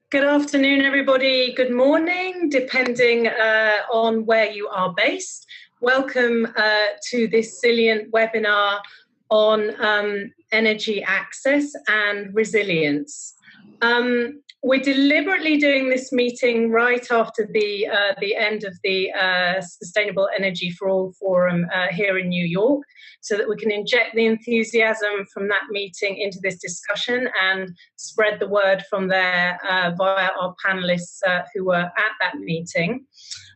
Good afternoon, everybody. Good morning, depending on where you are based. Welcome to this Zilient webinar on energy access and resilience. We're deliberately doing this meeting right after the end of the Sustainable Energy for All Forum here in New York, so that we can inject the enthusiasm from that meeting into this discussion and spread the word from there via our panelists who were at that meeting.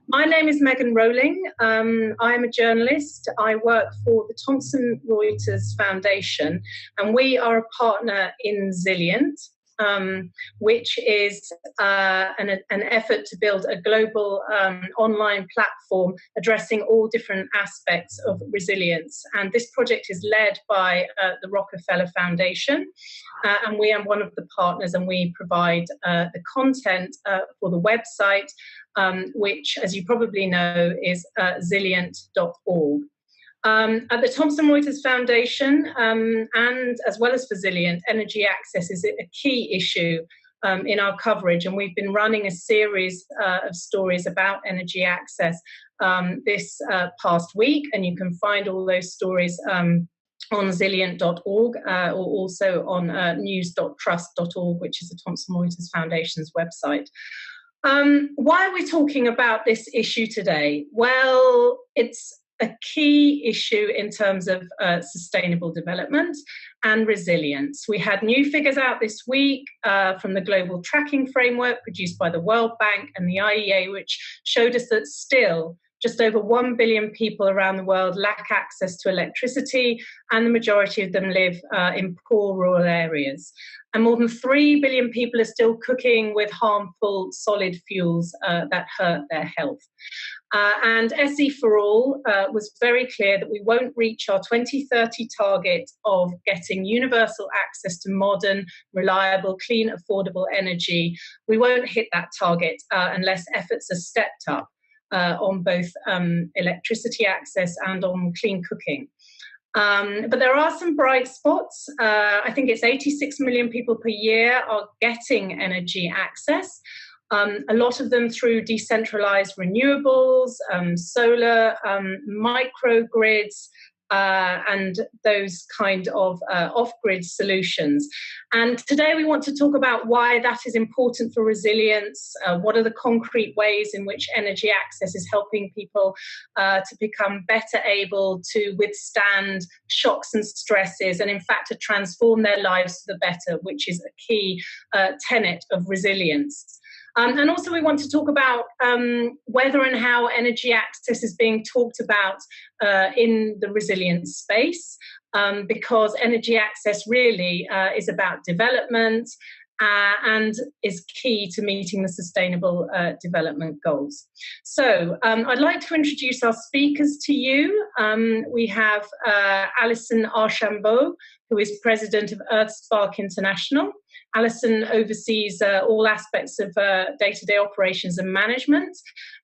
My name is Megan Rowling. I'm a journalist. I work for the Thomson Reuters Foundation, and we are a partner in Zilient, which is an effort to build a global online platform addressing all different aspects of resilience. And this project is led by the Rockefeller Foundation, and we are one of the partners, and we provide the content for the website, which, as you probably know, is zilient.org. At the Thomson Reuters Foundation, and as well as for Zilient, energy access is a key issue in our coverage, and we've been running a series of stories about energy access this past week, and you can find all those stories on zilient.org or also on news.trust.org, which is the Thomson Reuters Foundation's website. Why are we talking about this issue today? Well, it's a key issue in terms of sustainable development and resilience. We had new figures out this week from the Global Tracking Framework produced by the World Bank and the IEA, which showed us that still just over 1 billion people around the world lack access to electricity, and the majority of them live in poor rural areas. And more than 3 billion people are still cooking with harmful solid fuels that hurt their health. And SEforAll was very clear that we won't reach our 2030 target of getting universal access to modern, reliable, clean, affordable energy. We won't hit that target unless efforts are stepped up on both electricity access and on clean cooking. But there are some bright spots. I think it's 86 million people per year are getting energy access. A lot of them through decentralized renewables, solar, microgrids, and those kind of off-grid solutions. And today we want to talk about why that is important for resilience, what are the concrete ways in which energy access is helping people to become better able to withstand shocks and stresses, and in fact to transform their lives for the better, which is a key tenet of resilience. And also we want to talk about whether and how energy access is being talked about in the resilience space, because energy access really is about development and is key to meeting the Sustainable Development Goals. So I'd like to introduce our speakers to you. We have Allison Archambault, who is President of EarthSpark International. Allison oversees all aspects of day-to-day operations and management.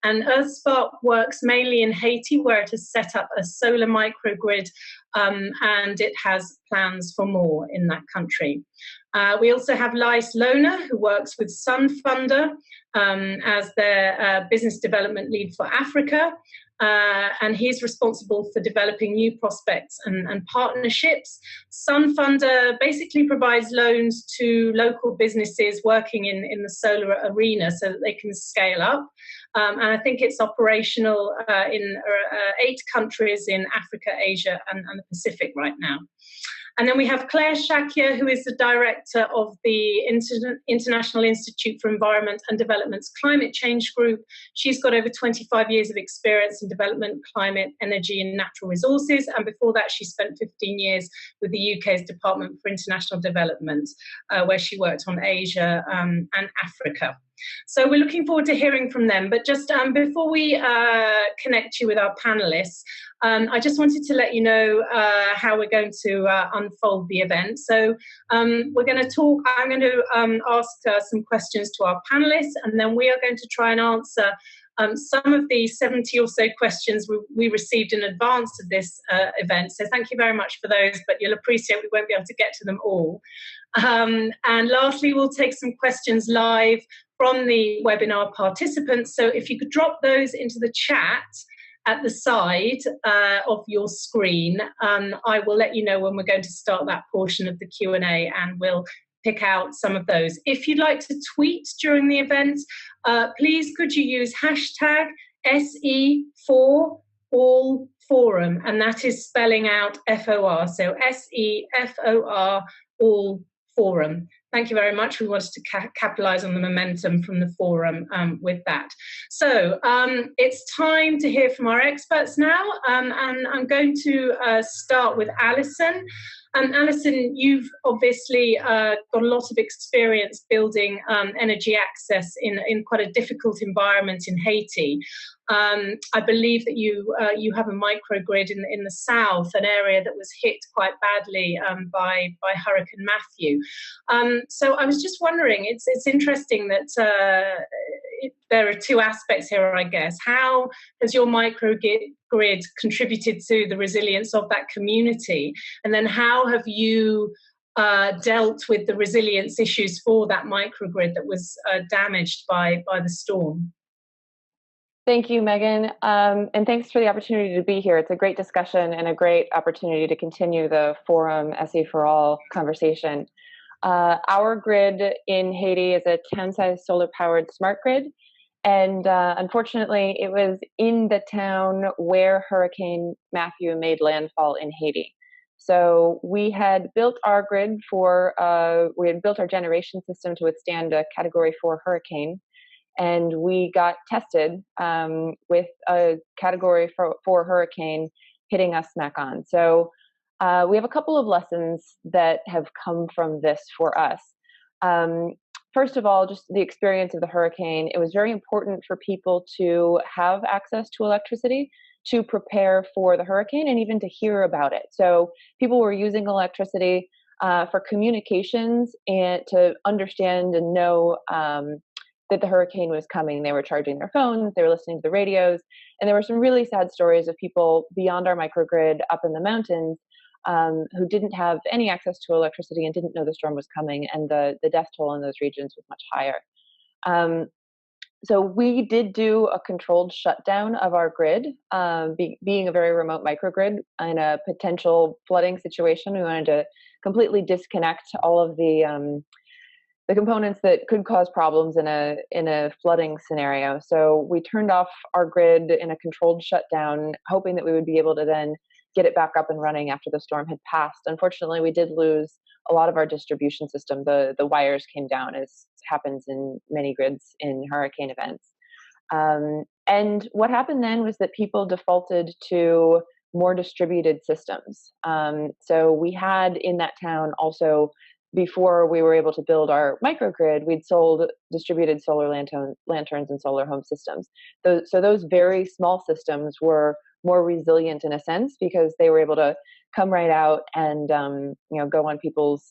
And EarthSpark works mainly in Haiti, where it has set up a solar microgrid, and it has plans for more in that country. We also have Lais Lona, who works with SunFunder as their business development lead for Africa. And he's responsible for developing new prospects and partnerships. SunFunder basically provides loans to local businesses working in the solar arena so that they can scale up. And I think it's operational in 8 countries in Africa, Asia, and the Pacific right now. And then we have Claire Shakya, who is the director of the International Institute for Environment and Development's Climate Change Group. She's got over 25 years of experience in development, climate, energy, and natural resources. And before that, she spent 15 years with the UK's Department for International Development, where she worked on Asia and Africa. So we're looking forward to hearing from them. But just before we connect you with our panelists, I just wanted to let you know how we're going to unfold the event. So we're going to talk, I'm going to ask some questions to our panelists, and then we are going to try and answer Some of the 70 or so questions we received in advance of this event, so thank you very much for those, but you'll appreciate we won't be able to get to them all. And lastly, we'll take some questions live from the webinar participants. So if you could drop those into the chat at the side of your screen, I will let you know when we're going to start that portion of the Q&A, and we'll pick out some of those. If you'd like to tweet during the event, please could you use hashtag SEforAllForum, and that is spelling out FOR, so SEFOR all forum. Thank you very much. We wanted to capitalize on the momentum from the forum with that. So it's time to hear from our experts now, and I'm going to start with Allison. Allison, you've obviously got a lot of experience building energy access in quite a difficult environment in Haiti. I believe that you have a microgrid in the south, an area that was hit quite badly by Hurricane Matthew. So I was just wondering, it's interesting that there are two aspects here, I guess. How has your microgrid contributed to the resilience of that community? And then how have you dealt with the resilience issues for that microgrid that was damaged by the storm? Thank you, Megan, and thanks for the opportunity to be here. It's a great discussion and a great opportunity to continue the forum SE for All conversation. Our grid in Haiti is a town-sized solar-powered smart grid, and unfortunately, it was in the town where Hurricane Matthew made landfall in Haiti. So we had built our grid we had built our generation system to withstand a Category 4 hurricane, and we got tested with a Category 4 hurricane hitting us smack on. So we have a couple of lessons that have come from this for us. First of all, just the experience of the hurricane. It was very important for people to have access to electricity to prepare for the hurricane and even to hear about it. So people were using electricity for communications and to understand and know that the hurricane was coming. They were charging their phones, they were listening to the radios, and there were some really sad stories of people beyond our microgrid up in the mountains who didn't have any access to electricity and didn't know the storm was coming, and the death toll in those regions was much higher. So we did do a controlled shutdown of our grid, being a very remote microgrid in a potential flooding situation. We wanted to completely disconnect all of the components that could cause problems in a flooding scenario. So we turned off our grid in a controlled shutdown, hoping that we would be able to then get it back up and running after the storm had passed. Unfortunately, we did lose a lot of our distribution system. The wires came down, as happens in many grids in hurricane events. And what happened then was that people defaulted to more distributed systems. So we had in that town also, before we were able to build our microgrid, we'd sold distributed solar lanterns and solar home systems. So those very small systems were more resilient in a sense because they were able to come right out and go on people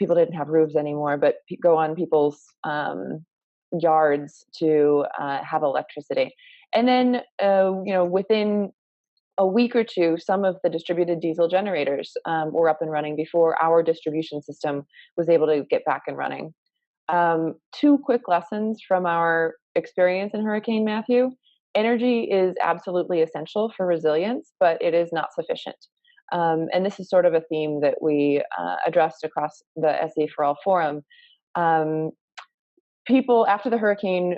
didn't have roofs anymore, but go on people's yards to have electricity. And then within a week or two, some of the distributed diesel generators were up and running before our distribution system was able to get back and running. Two quick lessons from our experience in Hurricane Matthew. Energy is absolutely essential for resilience, but it is not sufficient. And this is sort of a theme that we addressed across the SEforAllForum. People, after the hurricane,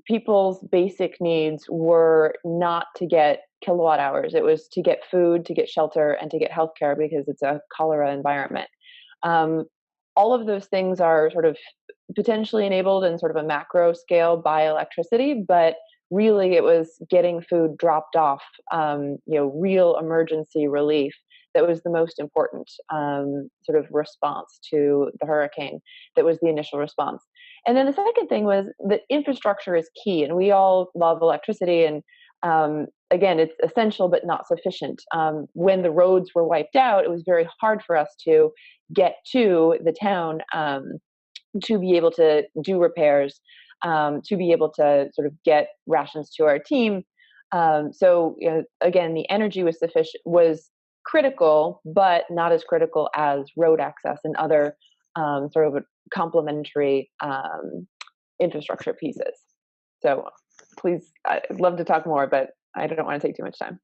people's basic needs were not to get kilowatt hours. It was to get food, to get shelter, and to get healthcare because it's a cholera environment. All of those things are sort of potentially enabled in sort of a macro scale by electricity, but really it was getting food dropped off, real emergency relief that was the most important sort of response to the hurricane. That was the initial response. And then the second thing was that infrastructure is key, and we all love electricity, and again, it's essential but not sufficient. When the roads were wiped out, it was very hard for us to get to the town to be able to do repairs. to be able to sort of get rations to our team. So again, the energy was critical, but not as critical as road access and other sort of complementary infrastructure pieces. So please, I'd love to talk more, but I don't want to take too much time.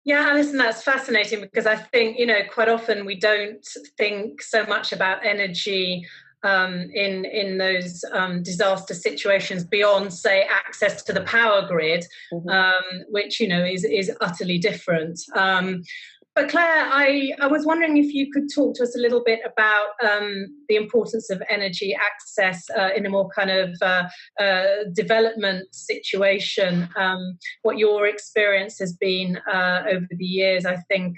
Yeah, Alison, that's fascinating, because I think, quite often we don't think so much about energy in those disaster situations beyond, say, access to the power grid, which, is utterly different. But Claire, I was wondering if you could talk to us a little bit about the importance of energy access in a more kind of development situation, what your experience has been over the years. I think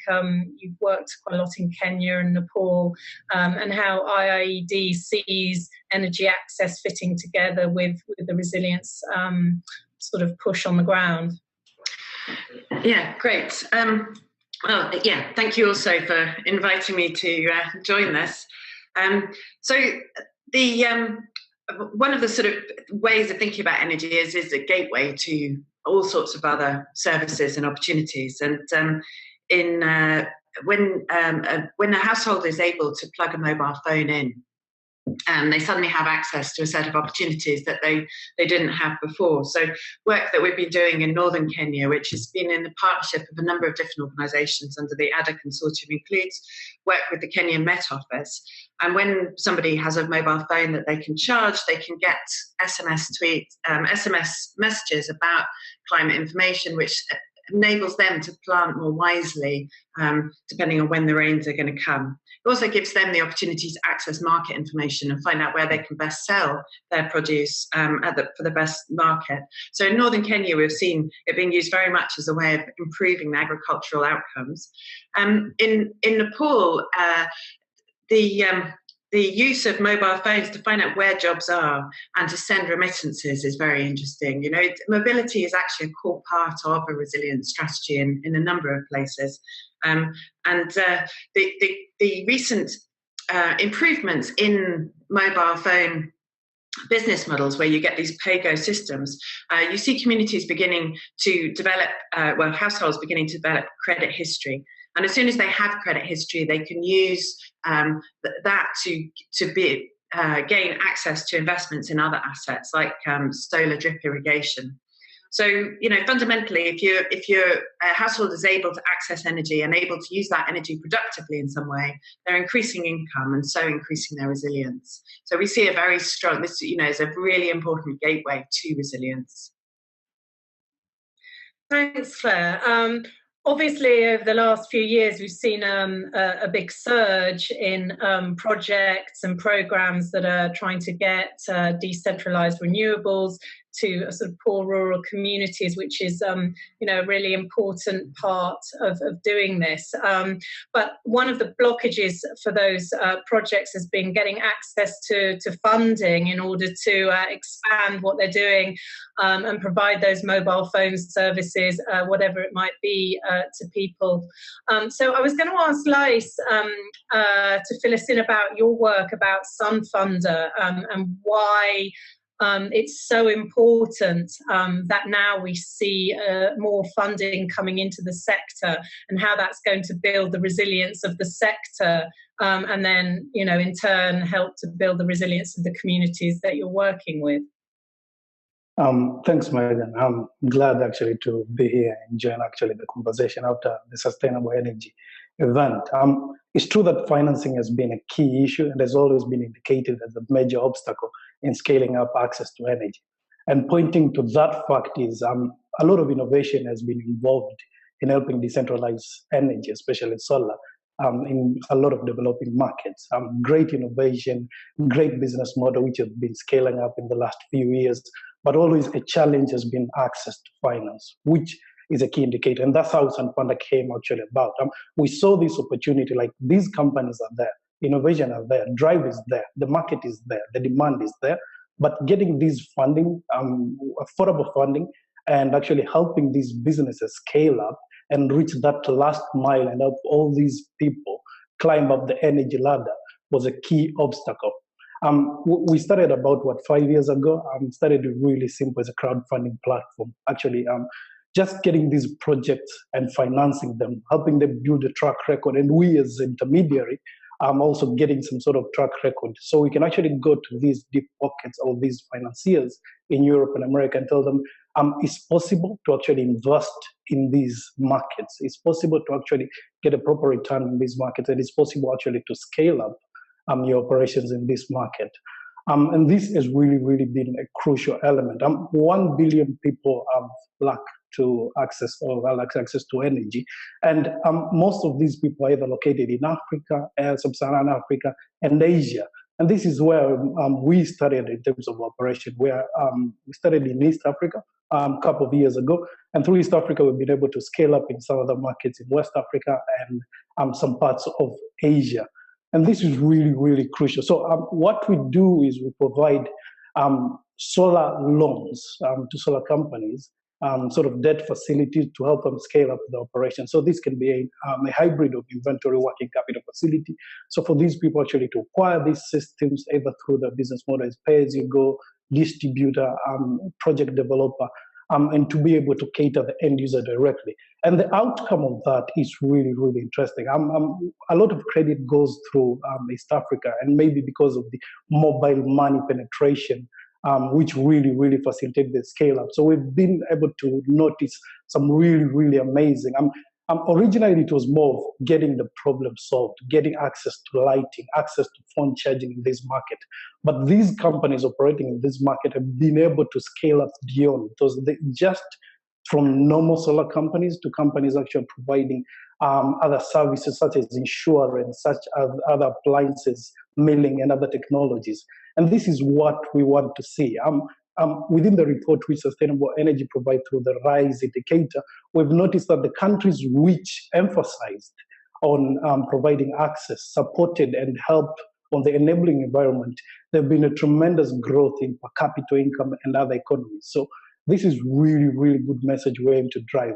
you've worked quite a lot in Kenya and Nepal, and how IIED sees energy access fitting together with the resilience sort of push on the ground. Yeah, great. Well, yeah, thank you also for inviting me to join this. So one of the sort of ways of thinking about energy is a gateway to all sorts of other services and opportunities. And when a household is able to plug a mobile phone in, they suddenly have access to a set of opportunities that they didn't have before. So work that we've been doing in northern Kenya, which has been in the partnership of a number of different organisations under the ADA consortium, includes work with the Kenyan Met Office. And when somebody has a mobile phone that they can charge, they can get SMS messages about climate information, which enables them to plant more wisely, depending on when the rains are going to come. It also gives them the opportunity to access market information and find out where they can best sell their produce for the best market. So in northern Kenya, we've seen it being used very much as a way of improving the agricultural outcomes. In Nepal, the use of mobile phones to find out where jobs are and to send remittances is very interesting. Mobility is actually a core part of a resilience strategy in a number of places. The recent improvements in mobile phone business models, where you get these pay-go systems, you see communities beginning to develop, households beginning to develop credit history. And as soon as they have credit history, they can use that to gain access to investments in other assets like solar drip irrigation. So, fundamentally, if your household is able to access energy and able to use that energy productively in some way, they're increasing income and so increasing their resilience. So we see a very strong, this, is a really important gateway to resilience. Thanks, Claire. Obviously, over the last few years, we've seen a big surge in projects and programs that are trying to get decentralized renewables to sort of poor rural communities, which is a really important part of doing this. But one of the blockages for those projects has been getting access to funding in order to expand what they're doing and provide those mobile phone services, whatever it might be, to people. So I was going to ask Lais to fill us in about your work about SunFunder and why it's so important that now we see more funding coming into the sector, and how that's going to build the resilience of the sector, and then, in turn, help to build the resilience of the communities that you're working with. Thanks, Megan. I'm glad actually to be here and join actually the conversation after the sustainable energy event. It's true that financing has been a key issue and has always been indicated as a major obstacle in scaling up access to energy. And pointing to that fact is a lot of innovation has been involved in helping decentralize energy, especially solar, in a lot of developing markets. Great innovation, great business model, which has been scaling up in the last few years, but always a challenge has been access to finance, which is a key indicator. And that's how SunFunder came actually about. We saw this opportunity, like these companies are there, innovation are there, drive is there, the market is there, the demand is there, but getting these funding, affordable funding, and actually helping these businesses scale up and reach that last mile and help all these people climb up the energy ladder was a key obstacle. We started about, 5 years ago? Started really simple as a crowdfunding platform. Actually, just getting these projects and financing them, helping them build a track record. And we as intermediary, also getting some sort of track record. So we can actually go to these deep pockets of these financiers in Europe and America and tell them, it's possible to actually invest in these markets. It's possible to actually get a proper return in these markets. And it's possible actually to scale up your operations in this market. And this has really, really been a crucial element. 1 billion people lack access to energy. And most of these people are either located in Africa, sub-Saharan Africa, and Asia. And this is where we started in terms of operation, where we started in East Africa a couple of years ago. And through East Africa, we've been able to scale up in some other markets in West Africa and some parts of Asia. And this is really, really crucial. So what we do is we provide solar loans to solar companies, sort of debt facilities to help them scale up the operation. So this can be a hybrid of inventory working capital facility. So for these people actually to acquire these systems, either through the business model as pay-as-you-go, distributor, project developer, and to be able to cater the end user directly. And the outcome of that is really, really interesting. A lot of credit goes through East Africa, and maybe because of the mobile money penetration, which really, really facilitate the scale up. So we've been able to notice some really, really amazing. Originally, it was more of getting the problem solved, getting access to lighting, access to phone charging in this market. But these companies operating in this market have been able to scale up beyond. Because they just from normal solar companies to companies actually providing other services such as insurance, such as other appliances, milling, and other technologies. And this is what we want to see. Within the report which Sustainable Energy provides through the RISE indicator, we've noticed that the countries which emphasized on providing access, supported and helped on the enabling environment, there have been a tremendous growth in per capita income and other economies. So this is really, really good message we're aiming to drive.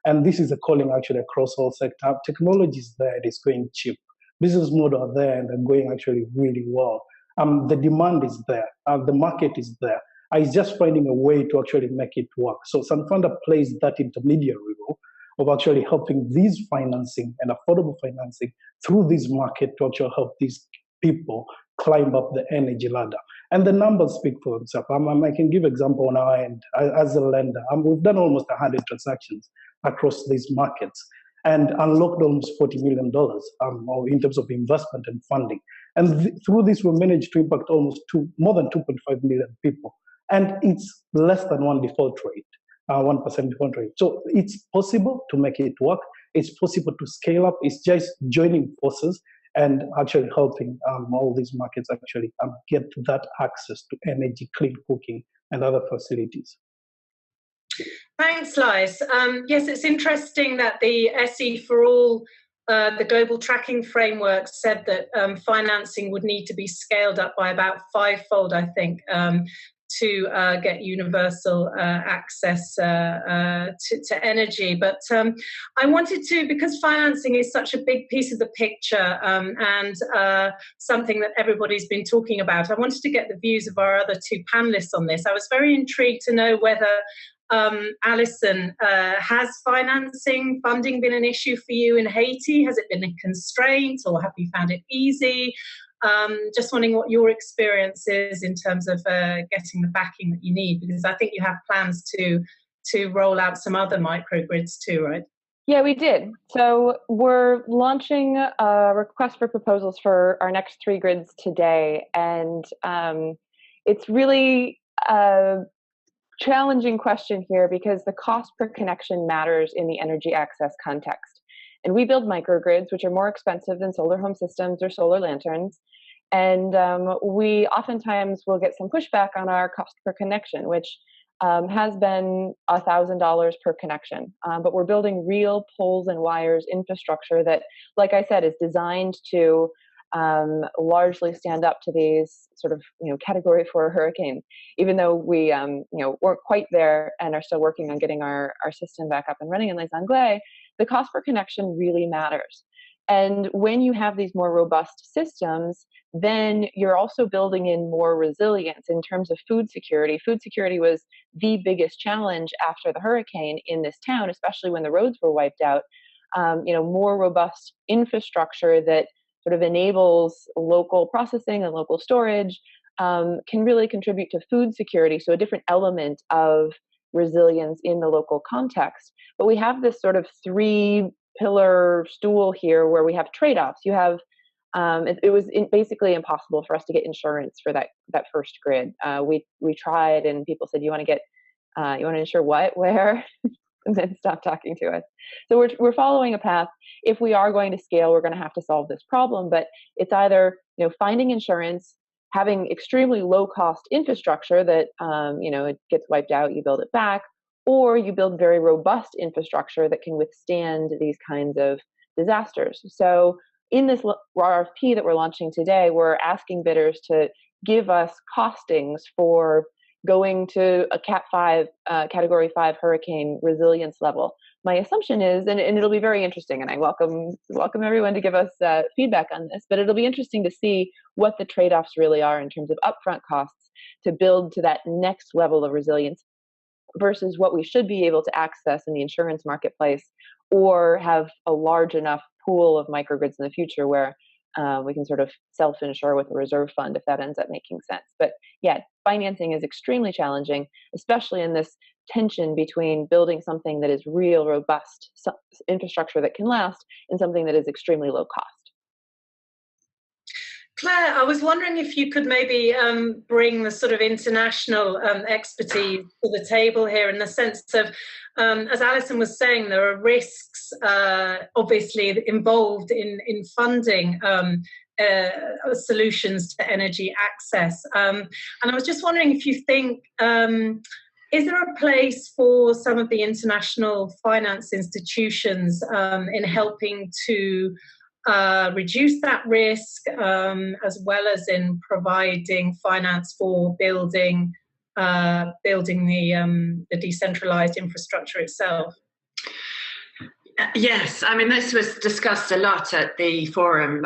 And this is a calling actually across all sectors. Technology is there, it is going cheap. Business model are there and they're going actually really well. The demand is there, the market is there. It's just finding a way to actually make it work. So SunFunder plays that intermediary role of actually helping these financing and affordable financing through this market to actually help these people climb up the energy ladder. And the numbers speak for themselves. I can give example on our end as a lender. We've done almost 100 transactions across these markets and unlocked almost $40 million in terms of investment and funding. And through this, we managed to impact more than 2.5 million people. And it's less than 1% default rate. So it's possible to make it work. It's possible to scale up. It's just joining forces and actually helping all these markets actually get that access to energy, clean cooking, and other facilities. Thanks, Lais. Yes, it's interesting that the SEforAll, the global tracking framework, said that financing would need to be scaled up by about 5-fold, I think, to get universal access to energy. But I wanted to, because financing is such a big piece of the picture and something that everybody's been talking about, I wanted to get the views of our other two panelists on this. I was very intrigued to know whether, Allison, has funding been an issue for you in Haiti? Has it been a constraint, or have you found it easy? Just wondering what your experience is in terms of getting the backing that you need, because I think you have plans to roll out some other microgrids too, right? Yeah, we did. So we're launching a request for proposals for our next 3 grids today. And it's really a challenging question here because the cost per connection matters in the energy access context. And we build microgrids, which are more expensive than solar home systems or solar lanterns. And we oftentimes will get some pushback on our cost per connection, which has been $1,000 per connection. But we're building real poles and wires infrastructure that, like I said, is designed to largely stand up to these sort of, Category 4 hurricane, even though we, weren't quite there and are still working on getting our system back up and running in Lais Lona. The cost per connection really matters. And when you have these more robust systems, then you're also building in more resilience in terms of food security. Food security was the biggest challenge after the hurricane in this town, especially when the roads were wiped out. More robust infrastructure that sort of enables local processing and local storage can really contribute to food security. So a different element of resilience in the local context. But we have this sort of three-pillar stool here where we have trade-offs. You have it was basically impossible for us to get insurance for that first grid. We tried, and people said, "You want to insure what, where?" and then stop talking to us. So we're following a path. If we are going to scale, we're going to have to solve this problem. But it's either finding insurance, having extremely low cost infrastructure that it gets wiped out, you build it back, or you build very robust infrastructure that can withstand these kinds of disasters. So in this RFP that we're launching today, we're asking bidders to give us costings for going to a Category 5 hurricane resilience level. My assumption is, and it'll be very interesting, and I welcome everyone to give us feedback on this, but it'll be interesting to see what the trade-offs really are in terms of upfront costs to build to that next level of resilience versus what we should be able to access in the insurance marketplace, or have a large enough pool of microgrids in the future where we can sort of self-insure with a reserve fund if that ends up making sense. But yeah, financing is extremely challenging, especially in this tension between building something that is real, robust infrastructure that can last and something that is extremely low cost. Claire, I was wondering if you could maybe bring the sort of international expertise to the table here, in the sense of, as Allison was saying, there are risks obviously involved in funding solutions to energy access. And I was just wondering if you think, is there a place for some of the international finance institutions in helping to reduce that risk, as well as in providing finance for building the decentralized infrastructure itself? Yes, I mean, this was discussed a lot at the forum.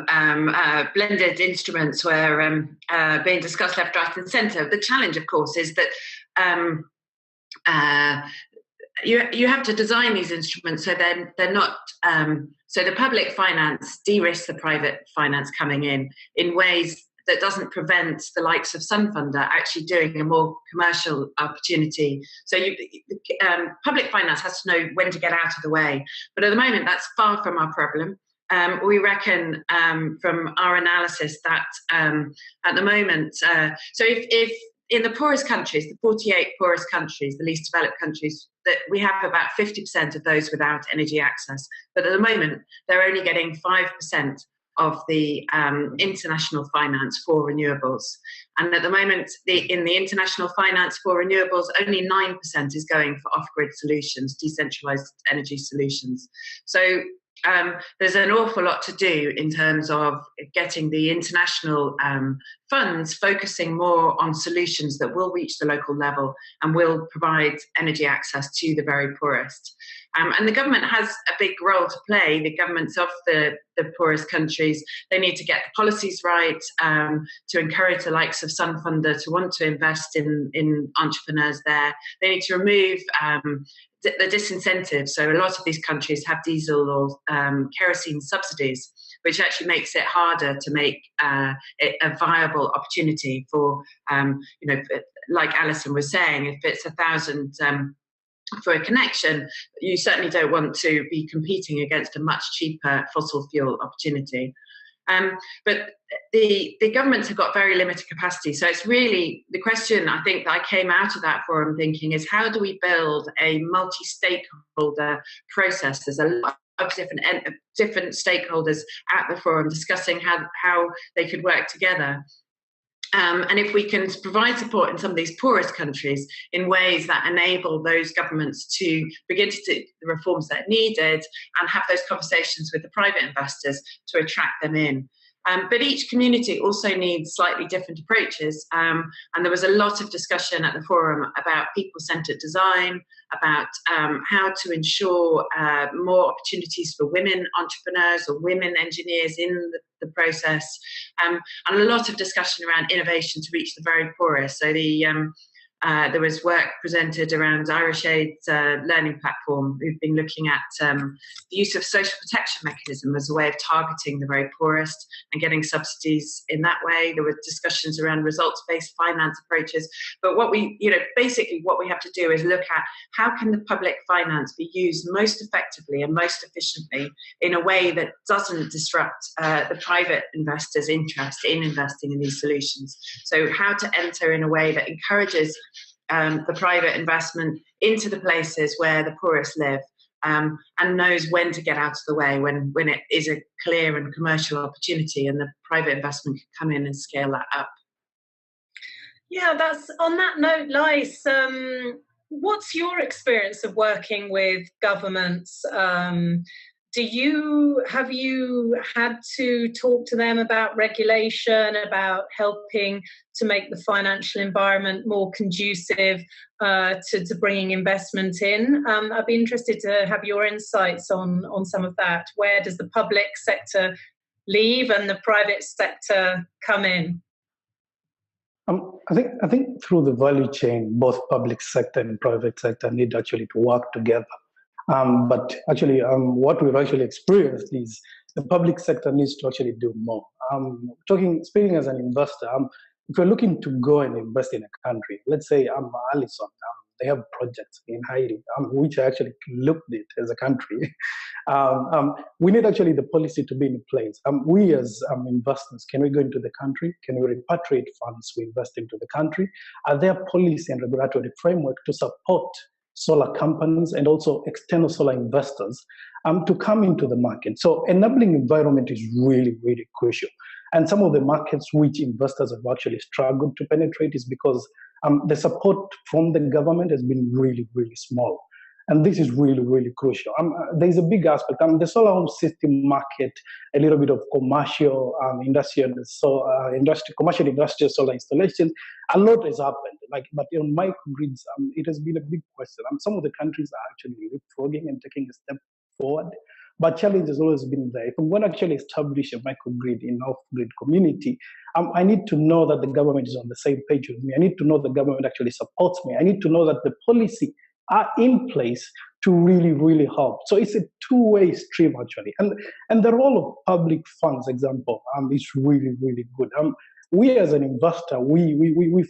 Blended instruments were being discussed left, right, and centre. The challenge, of course, is that you have to design these instruments so they're not so the public finance de-risks the private finance coming in ways that doesn't prevent the likes of SunFunder actually doing a more commercial opportunity. So public finance has to know when to get out of the way. But at the moment, that's far from our problem. We reckon from our analysis that at the moment, so if in the poorest countries, the 48 poorest countries, the least developed countries, that we have about 50% of those without energy access. But at the moment, they're only getting 5% of the international finance for renewables. And at the moment, in the international finance for renewables, only 9% is going for off-grid solutions, decentralized energy solutions. So there's an awful lot to do in terms of getting the international funds focusing more on solutions that will reach the local level and will provide energy access to the very poorest. And the government has a big role to play. The governments of the poorest countries, they need to get the policies right to encourage the likes of SunFunder to want to invest in entrepreneurs there. They need to remove the disincentive. So a lot of these countries have diesel or kerosene subsidies, which actually makes it harder to make it a viable opportunity for, like Allison was saying, if it's 1,000 for a connection, you certainly don't want to be competing against a much cheaper fossil fuel opportunity. But the governments have got very limited capacity. So it's really the question, I think, that I came out of that forum thinking is, how do we build a multi-stakeholder process? There's a lot of different stakeholders at the forum discussing how they could work together. And if we can provide support in some of these poorest countries in ways that enable those governments to begin to do the reforms that are needed and have those conversations with the private investors to attract them in. But each community also needs slightly different approaches. And there was a lot of discussion at the forum about people-centered design, about how to ensure more opportunities for women entrepreneurs or women engineers in the process, and a lot of discussion around innovation to reach the very poorest. So there was work presented around Irish Aid's learning platform, who've been looking at the use of social protection mechanism as a way of targeting the very poorest and getting subsidies in that way. There were discussions around results-based finance approaches. But basically what we have to do is look at how can the public finance be used most effectively and most efficiently in a way that doesn't disrupt the private investors' interest in investing in these solutions. So how to enter in a way that encourages the private investment into the places where the poorest live, and knows when to get out of the way when it is a clear and commercial opportunity, and the private investment can come in and scale that up. Yeah, that's on that note, Lais. What's your experience of working with governments? Have you had to talk to them about regulation, about helping to make the financial environment more conducive to bringing investment in? I'd be interested to have your insights on some of that. Where does the public sector leave and the private sector come in? I think through the value chain, both public sector and private sector need actually to work together. But actually, what we've actually experienced is the public sector needs to actually do more. Speaking as an investor, if you're looking to go and invest in a country, let's say Allison, they have projects in Haiti, which I actually looked at as a country. We need actually the policy to be in place. We as investors, can we go into the country? Can we repatriate funds we invest into the country? Are there policy and regulatory framework to support solar companies and also external solar investors to come into the market? So enabling environment is really, really crucial. And some of the markets which investors have actually struggled to penetrate is because the support from the government has been really, really small. And this is really, really crucial. There's a big aspect. The solar home system market, a little bit of commercial commercial industrial solar installations, a lot has happened. But on microgrids, it has been a big question. Some of the countries are actually leapfrogging and taking a step forward. But challenge has always been there. If I'm going to actually establish a microgrid in off-grid community, I need to know that the government is on the same page with me. I need to know the government actually supports me. I need to know that the policy are in place to really, really help. So it's a two-way stream actually. And the role of public funds, example, is really, really good. We as an investor, we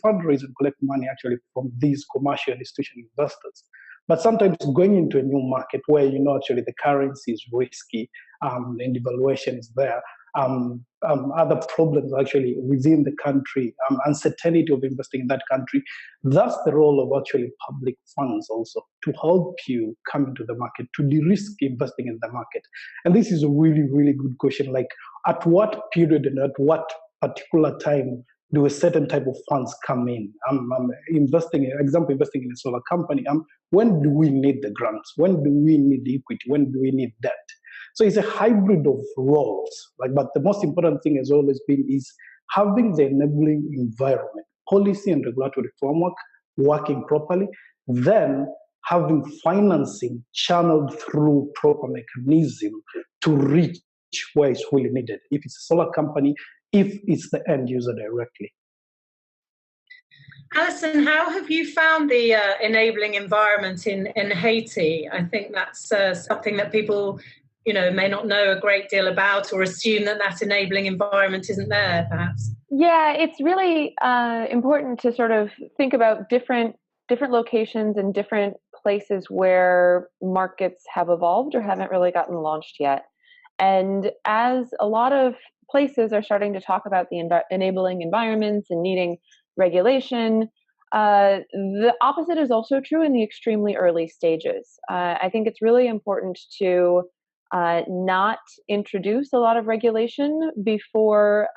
fundraise and collect money actually from these commercial institutional investors. But sometimes going into a new market where actually the currency is risky and devaluation is there, other problems actually within the country, uncertainty of investing in that country. That's the role of actually public funds also, to help you come into the market, to de-risk investing in the market. And this is a really, really good question. Like, at what period and at what particular time do a certain type of funds come in? Investing in a solar company, when do we need the grants? When do we need the equity? When do we need debt? So it's a hybrid of roles. But the most important thing has always been is having the enabling environment, policy and regulatory framework working properly, then having financing channeled through proper mechanism to reach where it's really needed. If it's a solar company, if it's the end user directly. Allison, how have you found the enabling environment in Haiti? I think that's something that people may not know a great deal about, or assume that enabling environment isn't there, perhaps. Yeah, it's really important to sort of think about different locations and different places where markets have evolved or haven't really gotten launched yet. And as a lot of places are starting to talk about the enabling environments and needing regulation, the opposite is also true in the extremely early stages. I think it's really important to not introduce a lot of regulation before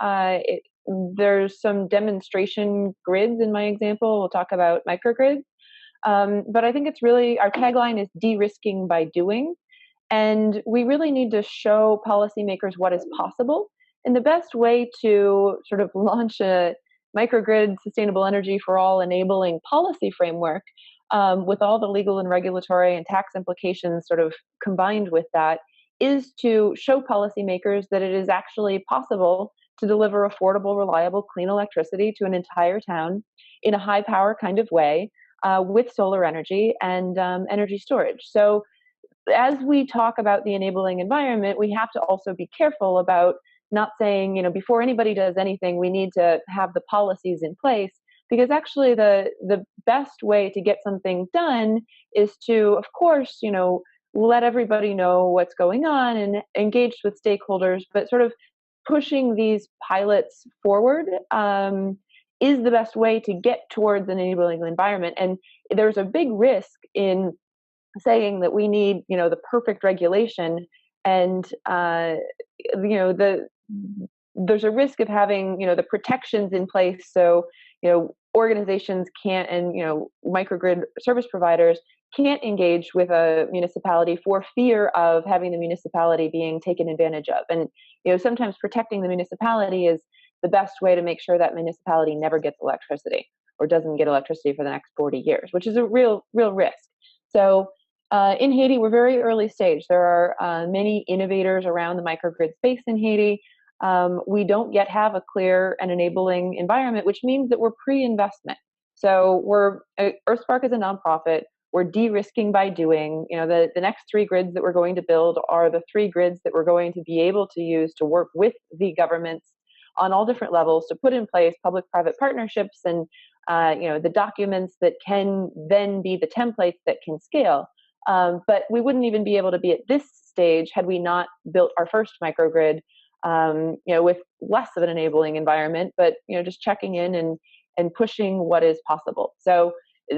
there's some demonstration grids. In my example, we'll talk about microgrids. But I think it's really, our tagline is de-risking by doing. And we really need to show policymakers what is possible And the best way to sort of launch a microgrid sustainable energy for all enabling policy framework with all the legal and regulatory and tax implications sort of combined with that is to show policymakers that it is actually possible to deliver affordable, reliable, clean electricity to an entire town in a high power kind of way with solar energy and energy storage. So as we talk about the enabling environment, we have to also be careful about not saying, you know, before anybody does anything, we need to have the policies in place, because actually the best way to get something done is to, of course, you know, let everybody know what's going on and engage with stakeholders, but sort of pushing these pilots forward is the best way to get towards an enabling environment. And there's a big risk in saying that we need, you know, the perfect regulation, and you know, there's a risk of having, you know, the protections in place so, you know, organizations can't, and, you know, microgrid service providers can't engage with a municipality for fear of having the municipality being taken advantage of. And, you know, sometimes protecting the municipality is the best way to make sure that municipality never gets electricity or doesn't get electricity for the next 40 years, which is a real risk. So in Haiti, we're very early stage. There are many innovators around the microgrid space in Haiti. We don't yet have a clear and enabling environment, which means that we're pre-investment. So EarthSpark is a nonprofit. We're de-risking by doing. You know, the next 3 grids that we're going to build are the 3 grids that we're going to be able to use to work with the governments on all different levels to put in place public-private partnerships and you know, the documents that can then be the templates that can scale. But we wouldn't even be able to be at this stage had we not built our first microgrid, you know, with less of an enabling environment, but, you know, just checking in and pushing what is possible. So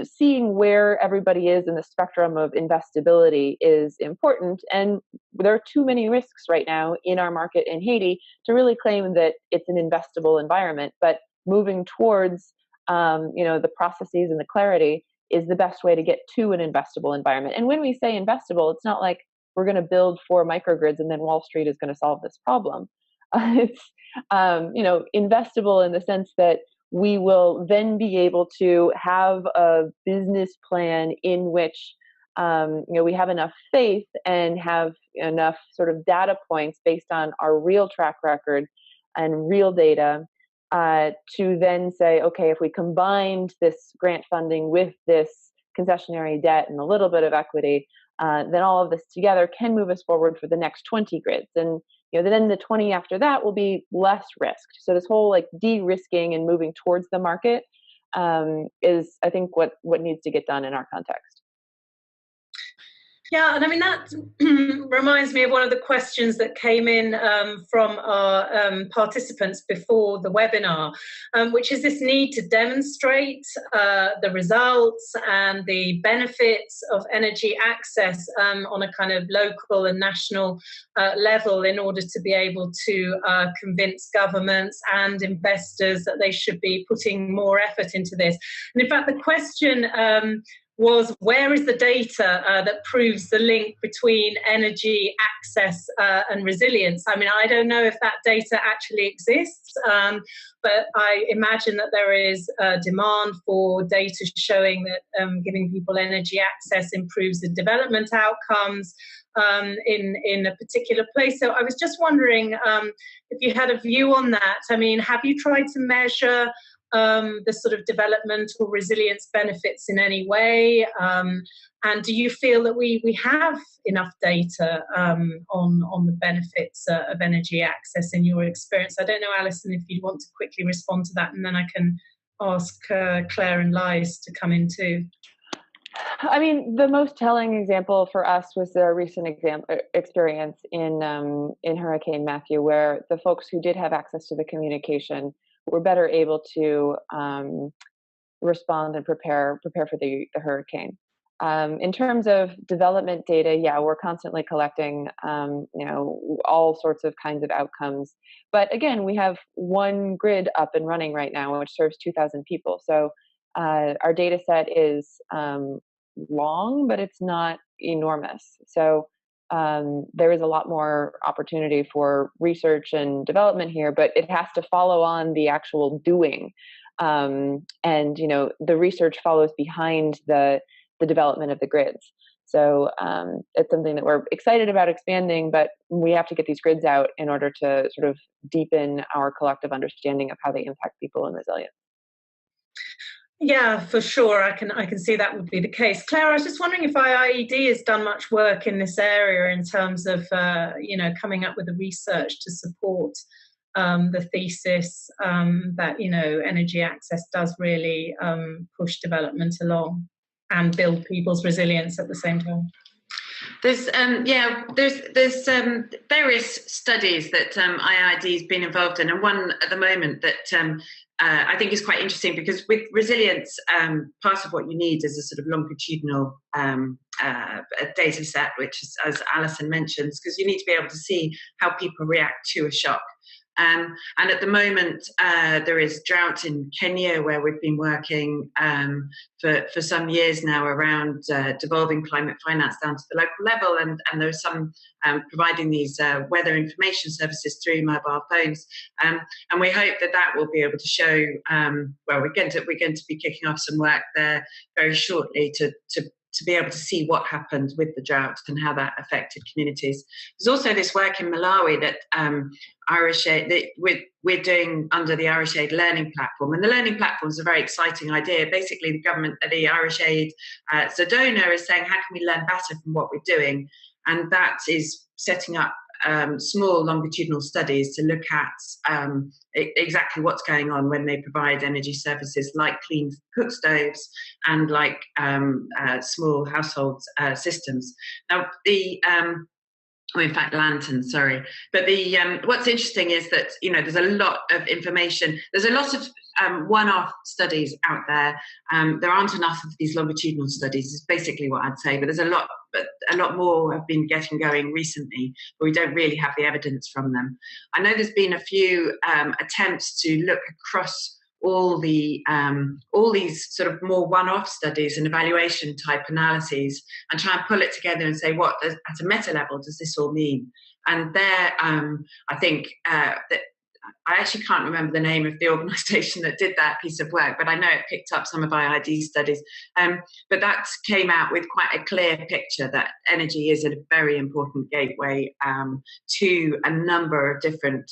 seeing where everybody is in the spectrum of investability is important. And there are too many risks right now in our market in Haiti to really claim that it's an investable environment, but moving towards, you know, the processes and the clarity is the best way to get to an investable environment. And when we say investable, it's not like we're going to build 4 microgrids and then Wall Street is going to solve this problem. It's, you know, investable in the sense that we will then be able to have a business plan in which, you know, we have enough faith and have enough sort of data points based on our real track record and real data to then say, okay, if we combined this grant funding with this concessionary debt and a little bit of equity, then all of this together can move us forward for the next 20 grids. And, you know, then the 20 after that will be less risked. So this whole like de-risking and moving towards the market is, I think, what needs to get done in our context. Yeah, and I mean, that reminds me of one of the questions that came in from our participants before the webinar, which is this need to demonstrate the results and the benefits of energy access on a kind of local and national level in order to be able to convince governments and investors that they should be putting more effort into this. And in fact, the question was, where is the data that proves the link between energy access and resilience? I mean, I don't know if that data actually exists, but I imagine that there is a demand for data showing that giving people energy access improves the development outcomes in a particular place. So I was just wondering if you had a view on that. I mean, have you tried to measure the sort of developmental resilience benefits in any way? And do you feel that we have enough data on the benefits of energy access in your experience? I don't know, Allison, if you'd want to quickly respond to that, and then I can ask Claire and Lais to come in too. I mean, the most telling example for us was the recent experience in Hurricane Matthew, where the folks who did have access to the communication were better able to respond and prepare for the hurricane. In terms of development data, yeah, we're constantly collecting, you know, all sorts of kinds of outcomes. But again, we have 1 grid up and running right now, which serves 2,000 people. So our data set is long, but it's not enormous. So there is a lot more opportunity for research and development here, but it has to follow on the actual doing. And, the research follows behind the development of the grids. So it's something that we're excited about expanding, but we have to get these grids out in order to sort of deepen our collective understanding of how they impact people and resilience. Yeah, for sure. I can see that would be the case. Claire, I was just wondering if IIED has done much work in this area in terms of, coming up with the research to support the thesis that, energy access does really push development along and build people's resilience at the same time. There's various studies that IIED has been involved in, and one at the moment that I think is quite interesting, because with resilience, part of what you need is a sort of longitudinal data set, which is, as Allison mentions, because you need to be able to see how people react to a shock. And at the moment, there is drought in Kenya, where we've been working for some years now around devolving climate finance down to the local level, and there's some providing these weather information services through mobile phones, and we hope that will be able to show. We're going to be kicking off some work there very shortly to be able to see what happened with the drought and how that affected communities. There's also this work in Malawi that we're doing under the Irish Aid Learning Platform. And the Learning Platform is a very exciting idea. Basically, the government, the Irish Aid Sedona, is saying, how can we learn better from what we're doing? And that is setting up small longitudinal studies to look at exactly what's going on when they provide energy services like clean cook stoves and like small household systems. Now, in fact, lanterns, sorry. But what's interesting is that, there's a lot of information. There's a lot of one-off studies out there. There aren't enough of these longitudinal studies, is basically what I'd say. But there's a lot more have been getting going recently, but we don't really have the evidence from them. I know there's been a few attempts to look across all these sort of more one-off studies and evaluation type analyses and try and pull it together and say, what at a meta level does this all mean? And there, I think that I actually can't remember the name of the organisation that did that piece of work, but I know it picked up some of IIED studies. But that came out with quite a clear picture that energy is a very important gateway to a number of different